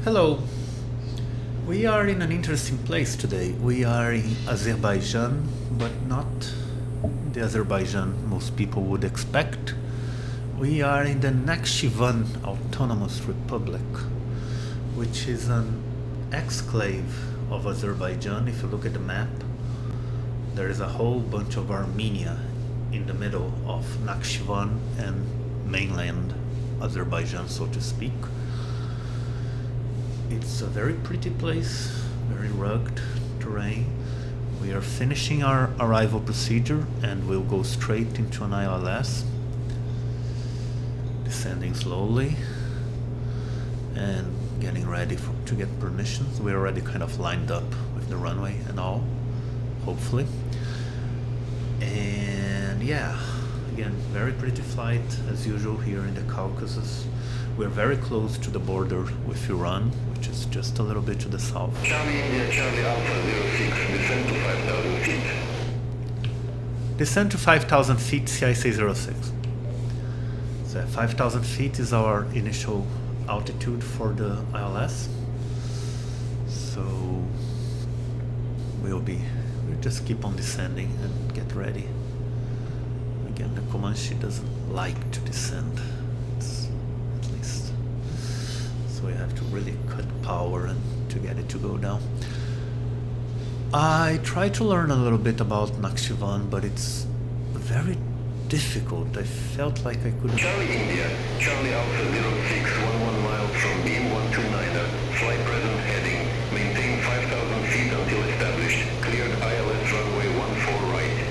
Hello. We are in an interesting place today. We are in Azerbaijan, but not the Azerbaijan most people would expect. We are in the Nakhchivan Autonomous Republic, which is an exclave of Azerbaijan. If you look at the map, there is a whole bunch of Armenia in the middle of Nakhchivan and mainland Azerbaijan, so to speak. It's a very pretty place, very rugged terrain. We are finishing our arrival procedure and we'll go straight into an ILS, descending slowly and getting ready to get permissions. We're already kind of lined up with the runway and all, hopefully. And yeah, again, very pretty flight as usual here in the Caucasus. We're very close to the border with Iran, which is just a little bit to the south. Charlie India, Charlie Alpha 06, descend to 5,000 feet. Descend to 5,000 feet, CIC 06. So 5,000 feet is our initial altitude for the ILS. So we'll just keep on descending and get ready. Again, the Comanche doesn't like to descend. So we have to really cut power and to get it to go down. I tried to learn a little bit about Nakhchivan, but it's very difficult. I felt like I couldn't. Charlie India, Charlie Alpha 06, 11 miles from beam 129er, flight present heading, maintain 5,000 feet until established, cleared ILS runway 14 right.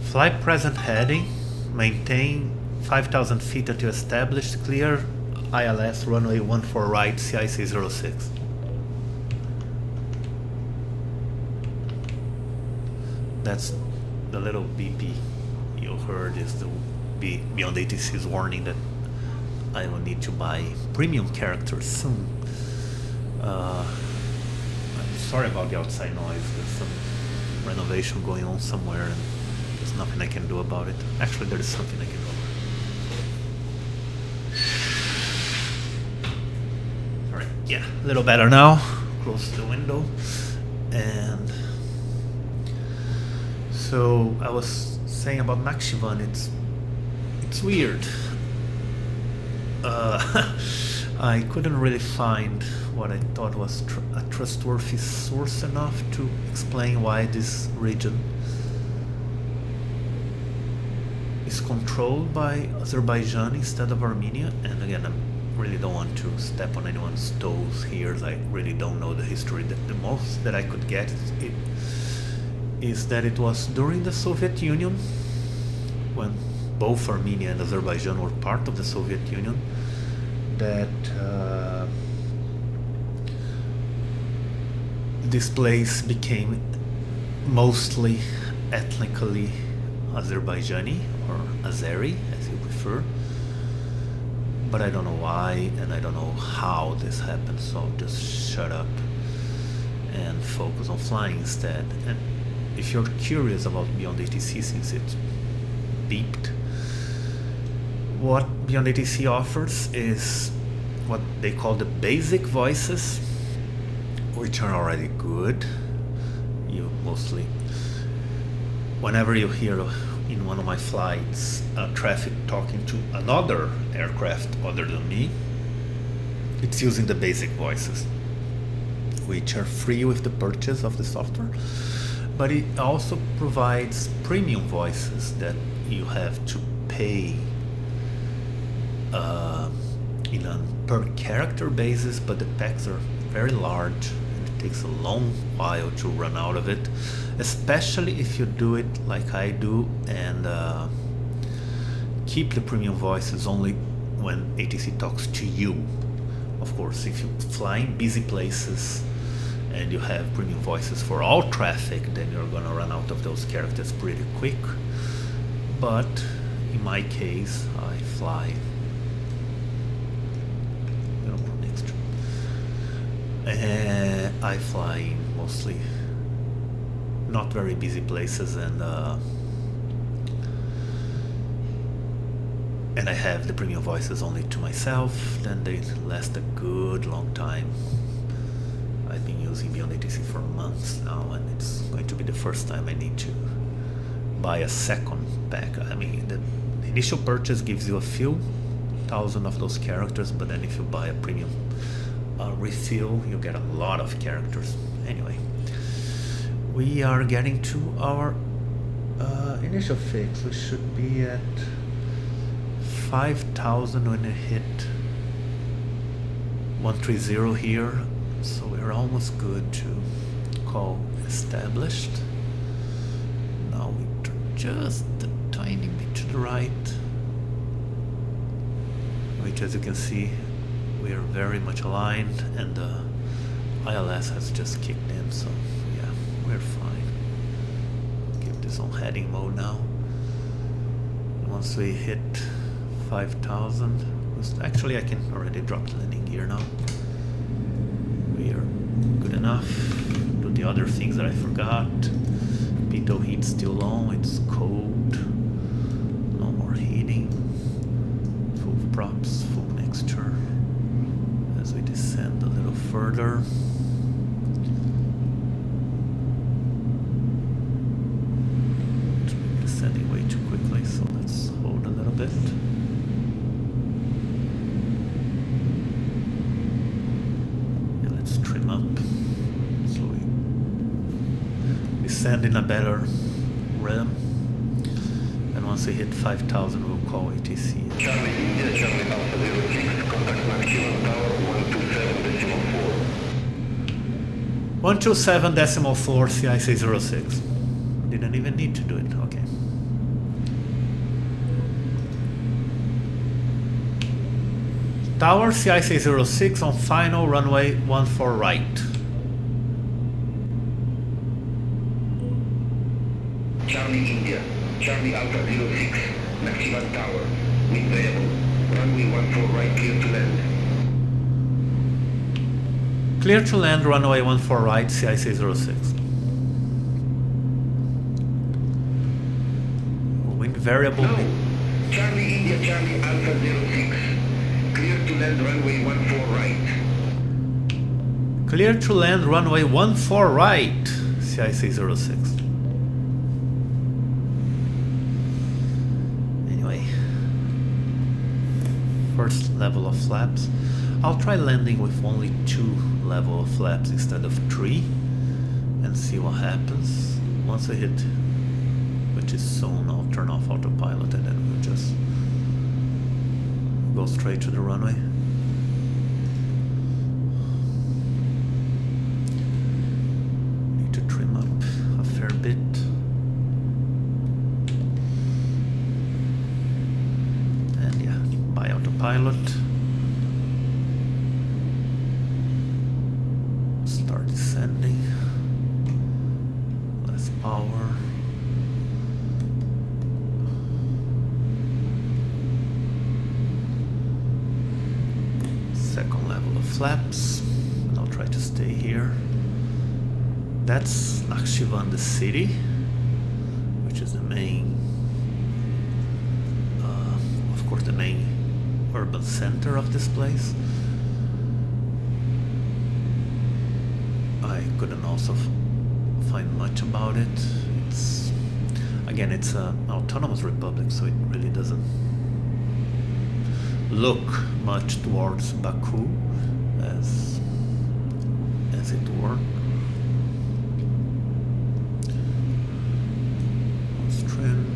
Flight present heading, maintain 5,000 feet until established, clear ILS runway 14 right, CIC 06. That's the little BP you heard is the Beyond ATC's warning that I will need to buy premium characters soon. I'm sorry about the outside noise. There's some renovation going on somewhere and there's nothing I can do about it. Actually, there is something I can do about it. Alright, yeah, a little better now. Close the window. And so I was saying about Nakhchivan, it's weird. I couldn't really find what I thought was a trustworthy source enough to explain why this region is controlled by Azerbaijan instead of Armenia. And again, I really don't want to step on anyone's toes here. I really don't know the history. The most that I could get is that it was during the Soviet Union, when both Armenia and Azerbaijan were part of the Soviet Union, that this place became mostly ethnically Azerbaijani, or Azeri, as you prefer. But I don't know why, and I don't know how this happened, so I'll just shut up and focus on flying instead. And if you're curious about Beyond ATC, since it's beeped, what Beyond ATC offers is what they call the basic voices, which are already good. You mostly, whenever you hear in one of my flights traffic talking to another aircraft other than me, it's using the basic voices, which are free with the purchase of the software. But it also provides premium voices that you have to pay in a per character basis, but the packs are very large and it takes a long while to run out of it, especially if you do it like I do and keep the premium voices only when ATC talks to you. Of course, if you fly in busy places and you have premium voices for all traffic, then you're gonna run out of those characters pretty quick. But in my case, I fly I fly in mostly not very busy places, and and I have the premium voices only to myself, then they last a good long time. I've been using Beyond ATC for months now, and it's going to be the first time I need to buy a second pack. I mean, the initial purchase gives you a few thousand of those characters, but then if you buy a premium refill, you get a lot of characters. Anyway, we are getting to our initial fix. We should be at 5,000 when it hit 130 here, so we're almost good to call established. Now we turn just a tiny bit to the right, which, as you can see, we are very much aligned, and the ILS has just kicked in, so yeah, we're fine. Give this on heading mode now. Once we hit 5,000, actually I can already drop the landing gear now. We are good enough. Do the other things that I forgot. Pitot heat still on, it's cold. No more heating. Full props, full mixture. As we descend a little further. Descending way too quickly, so let's hold a little bit. And let's trim up so we descend in a better rhythm. And once we hit 5,000, we'll call ATC. Charlie India, Charlie Alpha 06, contact Nakhchivan Tower 127.4 CIC06. Didn't even need to do it, okay. Tower CIC06 on final runway 14 right. Charlie India, Charlie Alpha 06, Nakhchivan Tower, wind variable, runway 14 right, clear to land. Clear to land, runway 14 right, CIC06. Wind variable. No. Charlie India, Charlie Alpha 06. Clear to land, runway 14 right. Clear to land, runway 14 right, CIC06. Anyway, first level of flaps. I'll try landing with only 2 level of flaps instead of 3 and see what happens. Once I hit, which is soon, I'll turn off autopilot and then we'll just go straight to the runway. Need to trim up a fair bit. And yeah, by autopilot. Start descending. Less power. Second level of flaps. I'll try to stay here. That's Nakhchivan, the city, which is the main, of course, the main urban center of this place. I couldn't also find much about it. It's, again, it's an autonomous republic, so it really doesn't look much towards Baku as it were. Let's trim.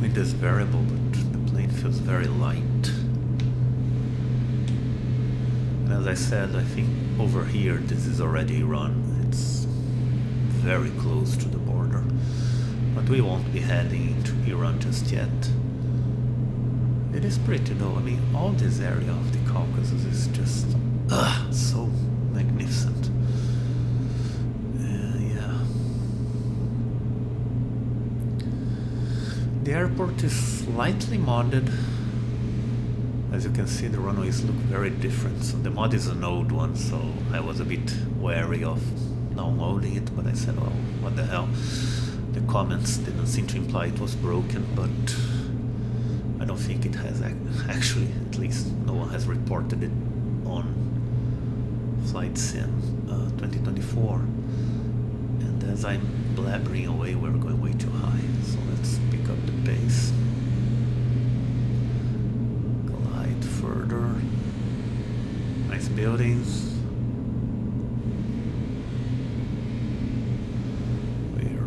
Wind is variable, but the plane feels very light. And as I said, I think over here this is already Iran. It's very close to the border, but we won't be heading to Iran just yet. It is pretty though. I mean, all this area of the Caucasus is just so magnificent. Yeah. The airport is slightly modded. As you can see, the runways look very different. So the mod is an old one, so I was a bit wary of downloading it, but I said, well, what the hell. The comments didn't seem to imply it was broken, but I don't think it has actually, at least no one has reported it on Flight Sim 2024. And as I'm blabbering away, we're going way too high, so let's pick up the pace. Glide further. Nice buildings. We're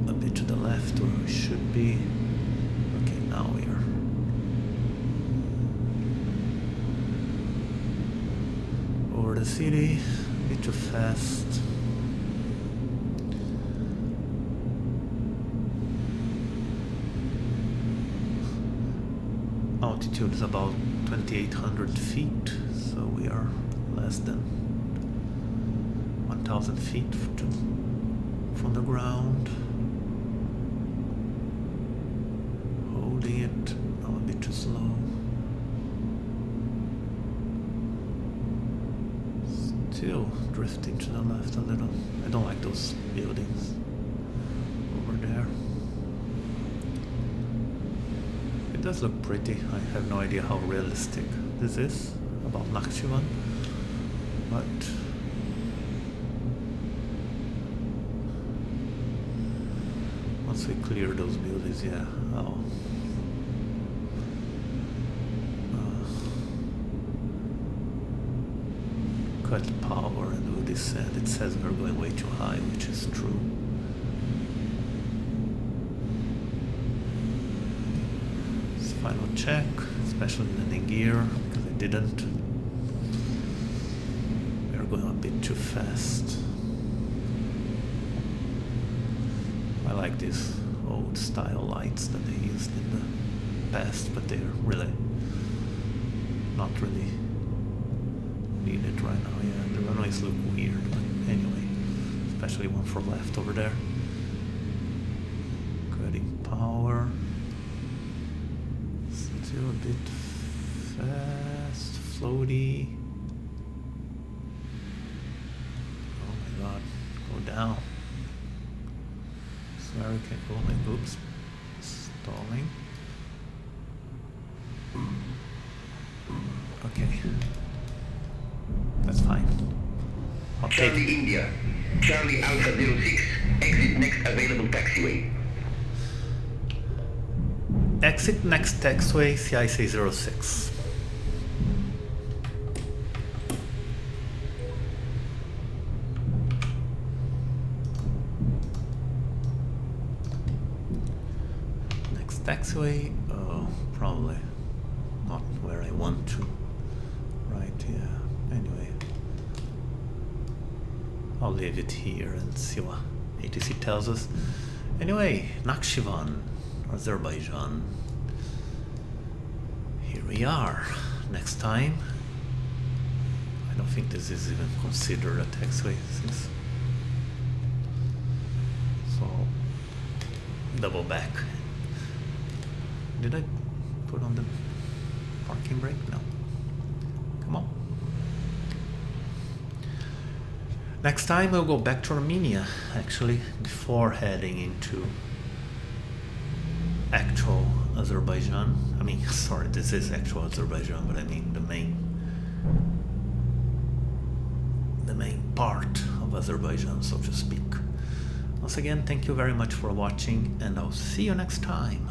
a bit to the left where we should be. Okay, now we're over the city, a bit too fast. Altitude is about 2,800 feet, so we are less than 1,000 feet from the ground. Holding it, now a bit too slow. Still drifting to the left a little. I don't like those buildings over there. It does look pretty. I have no idea how realistic this is about Nakhchivan, but once we clear those buildings, yeah, I'll cut power and do descend. It says we're going way too high, which is true. Final check, especially landing gear, because I didn't. We're going a bit too fast. I like these old style lights that they used in the past, but they're really not really needed right now. Yeah, the runways look weird, but anyway, especially one for left over there. Cutting power. Still a bit fast, floaty. Oh my god, go down. Swear we can go like, oops, stalling. Okay, that's fine. I'll take Charlie India, Charlie Alpha 06, exit next available taxiway. Exit next taxiway, CIC 06. Next taxiway, probably not where I want to. Right, yeah. Anyway, I'll leave it here and see what ATC tells us. Anyway, Nakhchivan, Azerbaijan. Here we are. Next time, I don't think this is even considered a taxiway, since so double back. Did I put on the parking brake? No. Come on. Next time we'll go back to Armenia, actually, before heading into actual Azerbaijan. I mean, sorry, this is actual Azerbaijan, but I mean the main part of Azerbaijan, so to speak. Once again, thank you very much for watching, and I'll see you next time.